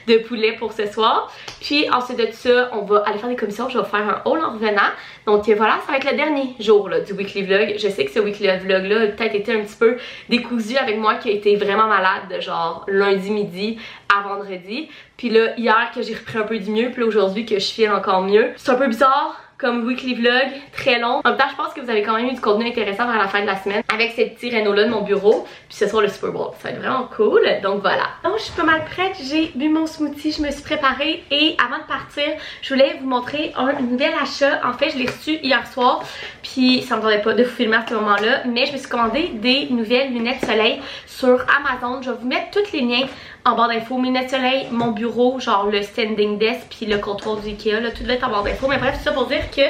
de poulet pour ce soir. Puis ensuite de ça, on va aller faire des commissions. Je vais faire un haul en revenant. Donc voilà, ça va être le dernier jour là, du weekly vlog. Je sais que ce weekly vlog là a peut-être été un petit peu décousu avec moi qui a été vraiment malade de genre lundi midi à vendredi. Puis là, hier que j'ai repris un peu du mieux, puis là aujourd'hui que je file encore mieux. C'est un peu bizarre comme weekly vlog, très long. En même temps, je pense que vous avez quand même eu du contenu intéressant vers la fin de la semaine avec ces petits rénaux là de mon bureau. Puis ce soir le Super Bowl, ça va être vraiment cool. Donc voilà. Donc je suis pas mal prête, j'ai bu mon smoothie, je me suis préparée et avant de partir, je voulais vous montrer un nouvel achat. En fait, je l'ai reçu hier soir, puis ça me tendait pas de vous filmer à ce moment-là, mais je me suis commandé des nouvelles lunettes soleil sur Amazon. Je vais vous mettre tous les liens en barre d'infos. Mes lunettes soleil, mon bureau, genre le standing desk puis le comptoir du Ikea, là, tout va être en barre d'infos. Mais bref, tout ça pour dire que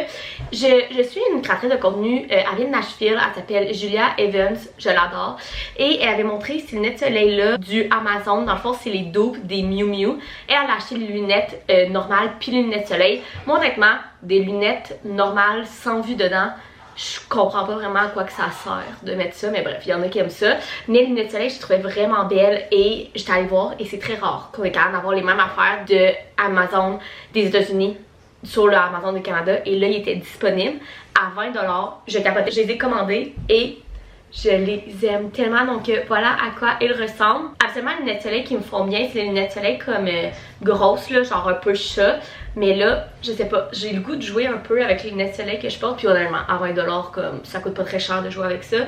je suis une créatrice de contenu, elle vient de Nashville, elle s'appelle Julia Evans, je l'adore. Et elle avait montré ces lunettes soleil là du Amazon, dans le fond c'est les dupes des Miu Miu. Et elle a acheté les lunettes normales puis les lunettes soleil. Moi honnêtement, des lunettes normales sans vue dedans, je comprends pas vraiment à quoi que ça sert de mettre ça, mais bref, il y en a qui aiment ça. Mais les lunettes soleil, je les trouvais vraiment belles et j'étais allée voir et c'est très rare qu'on est capable d'avoir les mêmes affaires de Amazon des États-Unis sur le Amazon du Canada. Et là, il était disponible à 20 $. Je capotais. Je les ai commandées et Je les aime tellement, donc voilà à quoi ils ressemblent. Absolument les lunettes de soleil qui me font bien, c'est les lunettes de soleil comme grosses là, genre un peu chat. Mais là, je sais pas, j'ai le goût de jouer un peu avec les lunettes de soleil que je porte. Puis honnêtement, à 20$, comme ça coûte pas très cher de jouer avec ça.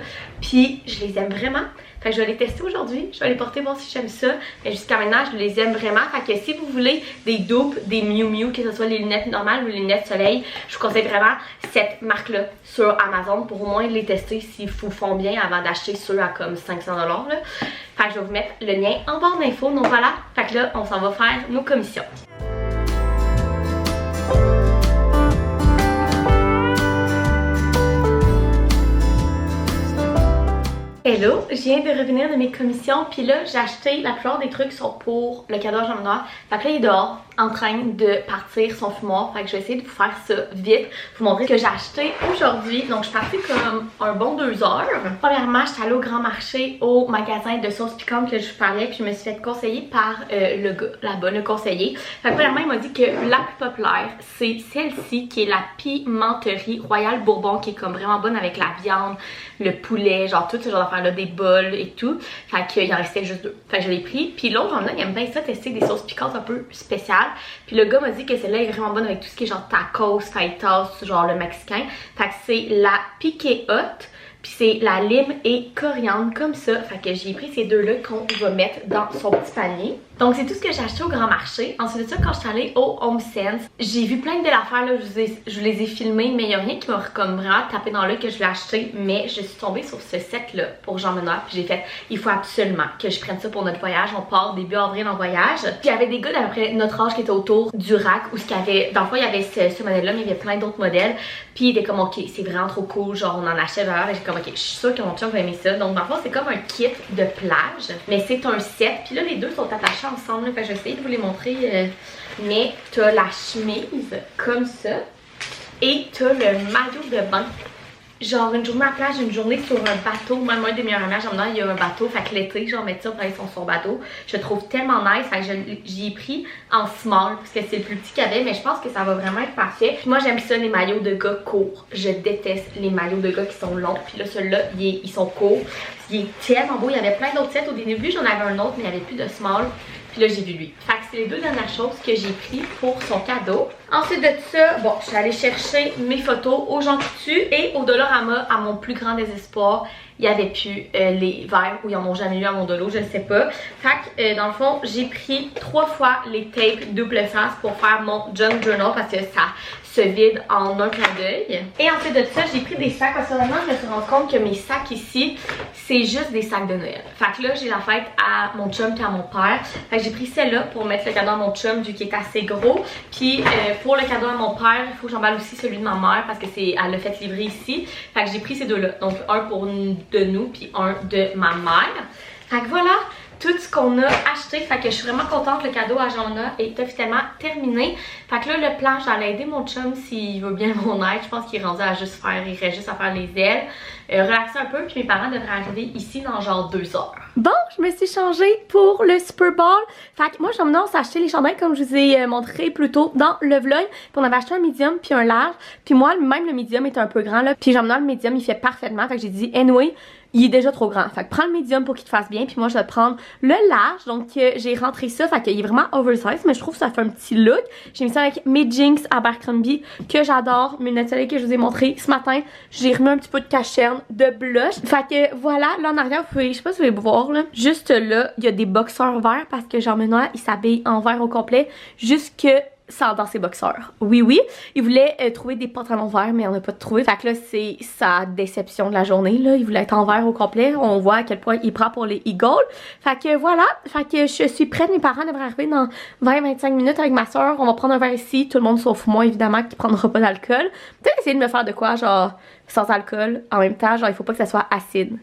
Puis je les aime vraiment. Fait que je vais les tester aujourd'hui, je vais les porter voir si j'aime ça. Mais jusqu'à maintenant, je les aime vraiment. Fait que si vous voulez des dupes, des Miu Miu, que ce soit les lunettes normales ou les lunettes de soleil, je vous conseille vraiment cette marque-là sur Amazon pour au moins les tester s'ils vous font bien avant d'acheter ceux à comme 500$. Là. Fait que je vais vous mettre le lien en barre d'infos. Donc voilà, fait que là, on s'en va faire nos commissions. Hello, je viens de revenir de mes commissions, puis là j'ai acheté, la plupart des trucs sont pour le cadeau à Jean-Benoît. Fait que là il est dehors en train de partir son fumoir, fait que je vais essayer de vous faire ça vite, vous montrer ce que j'ai acheté aujourd'hui. Donc je suis partie comme un bon 2 heures. Premièrement, j'étais allée au grand marché, au magasin de sauces piquantes que je vous parlais, puis je me suis fait conseiller par le gars là-bas, le conseiller. Fait que premièrement il m'a dit que la plus populaire c'est celle-ci qui est la pimenterie Royale Bourbon, qui est comme vraiment bonne avec la viande, le poulet, genre tout ce genre d'affaires là, des bols et tout. Fait qu'il en restait juste 2. Fait que je l'ai pris. Puis l'autre, j'en ai, il aime bien ça, tester des sauces piquantes un peu spéciales. Puis le gars m'a dit que celle-là est vraiment bonne avec tout ce qui est genre tacos, fajitas, genre le mexicain. Fait que c'est la piquée hot. Puis c'est la lime et coriandre comme ça. Fait que j'ai pris ces deux-là qu'on va mettre dans son petit panier. Donc c'est tout ce que j'ai acheté au grand marché. Ensuite de ça, quand je suis allée au Home Sense, j'ai vu plein de belles affaires là, je les ai filmées, mais il n'y a rien qui m'a comme vraiment tapé dans l'œil que je l'ai acheté. Mais je suis tombée sur ce set-là pour Jean-Benoît. Puis j'ai fait, il faut absolument que je prenne ça pour notre voyage. On part début avril en voyage. Puis il y avait des gars d'après notre âge qui étaient autour du rack où ce qu'il y avait, dans le fond il y avait ce modèle-là, mais il y avait plein d'autres modèles. Puis il était comme ok, c'est vraiment trop cool, genre on en achète alors. Et j'ai comme ok, je suis sûre que mon chum va aimer ça. Donc dans le fond c'est comme un kit de plage, mais c'est un set. Puis là les deux sont attachés ensemble, fait que je vais essayer de vous les montrer. Mais t'as la chemise comme ça et t'as le maillot de bain. Genre une journée à plage, une journée sur un bateau. Même un des meilleurs amis, j'aime il y a un bateau. Fait que l'été, genre mettre ça pour aller sur son bateau. Je le trouve tellement nice. Fait que j'y ai pris en small parce que c'est le plus petit qu'il y avait. Mais je pense que ça va vraiment être parfait. Puis moi j'aime ça les maillots de gars courts. Je déteste les maillots de gars qui sont longs. Puis là celui-là, ils sont courts. Il est tellement beau. Il y avait plein d'autres sets. Au début j'en avais un autre mais il n'y avait plus de small. Puis là j'ai vu lui. Fait que c'est les deux dernières choses que j'ai pris pour son cadeau. Ensuite de ça, bon, je suis allée chercher mes photos au Jean Coutu et au Dollarama, à mon plus grand désespoir, il n'y avait plus les verres ou ils en ont jamais eu à mon Dolo, je ne sais pas. Fait que dans le fond, j'ai pris 3 fois les tapes double face pour faire mon junk journal parce que ça se vide en un clin d'œil. Et ensuite de ça, j'ai pris des sacs parce que vraiment, je me suis rendu compte que mes sacs ici, c'est juste des sacs de Noël. Fait que là, j'ai la fête à mon chum et à mon père. Fait que j'ai pris celle-là pour mettre le cadeau à mon chum vu qu'il est assez gros. Puis pour le cadeau à mon père, il faut que j'emballe aussi celui de ma mère parce que elle l'a fait livrer ici. Fait que j'ai pris ces deux-là. Donc un pour de nous puis un de ma mère. Fait que voilà tout ce qu'on a acheté. Fait que je suis vraiment contente. Le cadeau à Jean-Benoît est officiellement terminé. Fait que là, le plan, j'allais aider mon chum s'il veut bien mon aide. Je pense qu'il est rendu à juste faire, il reste juste à faire les ailes. Relaxer un peu. Puis mes parents devraient arriver ici dans genre 2 heures. Bon, je me suis changée pour le Super Bowl. Fait que moi, Jean-Benoît, on s'est acheté les chandails comme je vous ai montré plus tôt dans le vlog. Puis on avait acheté un medium puis un large. Puis moi, même le medium est un peu grand là. Puis Jean-Benoît, le medium, il fait parfaitement. Fait que j'ai dit, anyway, il est déjà trop grand. Fait que prends le medium pour qu'il te fasse bien. Puis moi, je vais prendre le large. Donc, j'ai rentré ça. Fait qu'il est vraiment oversize. Mais je trouve que ça fait un petit look. J'ai mis ça avec mes jeans Abercrombie que j'adore. Mes lunettes de soleil que je vous ai montré ce matin. J'ai remis un petit peu de cacherne, de blush. Fait que voilà, là en arrière, vous pouvez, je sais pas si vous pouvez voir là. Juste là, il y a des boxeurs verts parce que Jean-Benoît, il s'habille en vert au complet. Jusque dans ses boxeurs. Oui, oui. Il voulait trouver des pantalons verts, mais on n'a pas trouvé. Fait que là, c'est sa déception de la journée, là. Il voulait être en vert au complet. On voit à quel point il prend pour les Eagles. Fait que voilà. Fait que je suis prête. Mes parents devraient arriver dans 20-25 minutes avec ma soeur. On va prendre un verre ici. Tout le monde sauf moi, évidemment, qui prendra pas d'alcool. Peut-être essayer de me faire de quoi, genre, sans alcool. En même temps, genre, il faut pas que ça soit acide.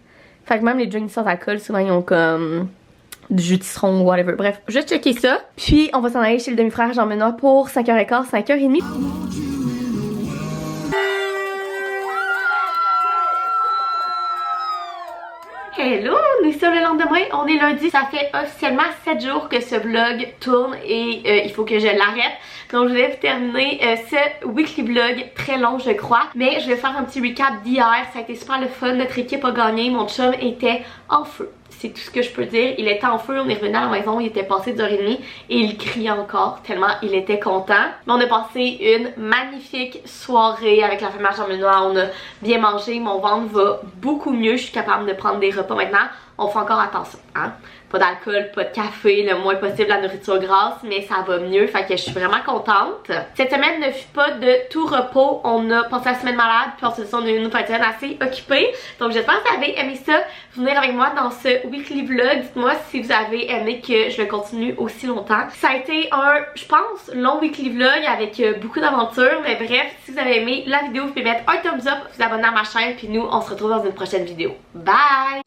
Fait que même les drinks sans alcool, souvent, ils ont comme du jus de citron ou whatever. Bref, juste checker ça. Puis on va s'en aller chez le demi-frère Jean-Benoît pour 5h15, 5h30. Hello! Nous sommes le lendemain, on est lundi, ça fait officiellement 7 jours que ce vlog tourne et il faut que je l'arrête. Donc je vais terminer ce weekly vlog très long je crois. Mais je vais faire un petit recap d'hier, ça a été super le fun, notre équipe a gagné, mon chum était en feu. C'est tout ce que je peux dire. Il était en feu, on est revenu à la maison, il était passé 2h30 et il criait encore tellement il était content. Mais on a passé une magnifique soirée avec la famille Argent-Ménois, on a bien mangé, mon ventre va beaucoup mieux, je suis capable de prendre des repas maintenant. On fait encore attention, hein? Pas d'alcool, pas de café, le moins possible la nourriture grasse, mais ça va mieux, fait que je suis vraiment contente. Cette semaine ne fut pas de tout repos, on a passé la semaine malade, puis ensuite on a eu une fin de semaine assez occupée. Donc j'espère que vous avez aimé ça, venir avec moi dans ce weekly vlog. Dites-moi si vous avez aimé que je le continue aussi longtemps. Ça a été un, je pense, long weekly vlog avec beaucoup d'aventures, mais bref, si vous avez aimé la vidéo, vous pouvez mettre un thumbs up, vous abonner à ma chaîne, puis nous, on se retrouve dans une prochaine vidéo. Bye!